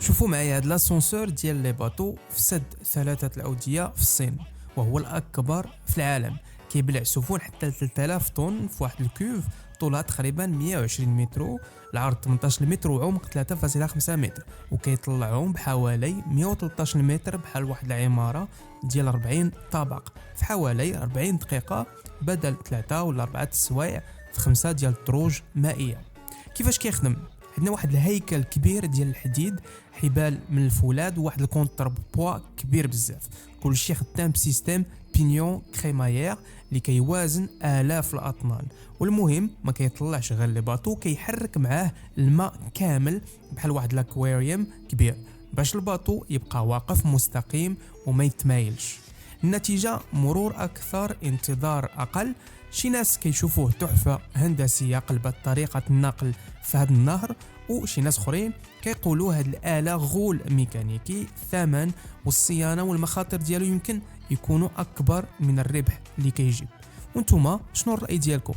شوفوا معايا هاد لاسونسور ديال لي باطو في سد ثلاثة الأودية في الصين، وهو الأكبر في العالم. كيبلع سفن حتى ل 3000 طن في واحد الكوف، طولها تقريبا 120 متر، العرض 18 متر وعمق 3.5 متر، وكيطلعهم بحوالي 113 متر بحال واحد العمارة ديال 40 طابق في حوالي 40 دقيقة، بدل 3 ولا 4 السوايع في 5 ديال الدروج مائية. كيفاش كيخدم؟ عندنا واحد الهيكل كبير ديال الحديد، حبال من الفولاذ، وواحد الكونتر بوا كبير بزاف. كلشي خدام بسيستم بينيون كريمايير اللي كيوازن آلاف الأطنان. والمهم ما كيطلعش غير لي باطو، كيحرك معاه الماء كامل بحال واحد لاكواريوم كبير باش الباطو يبقى واقف مستقيم وما يتمايلش. النتيجة مرور أكثر، انتظار أقل. شي ناس كيشوفوه تحفة هندسية قلبت طريقة النقل في هذا النهر، وشي ناس اخرين كيقولوا هاد الآلة غول ميكانيكي. الثمن والصيانة والمخاطر ديالو يمكن يكونوا أكبر من الربح اللي كيجيب. وانتوما شنو الرأي ديالكم؟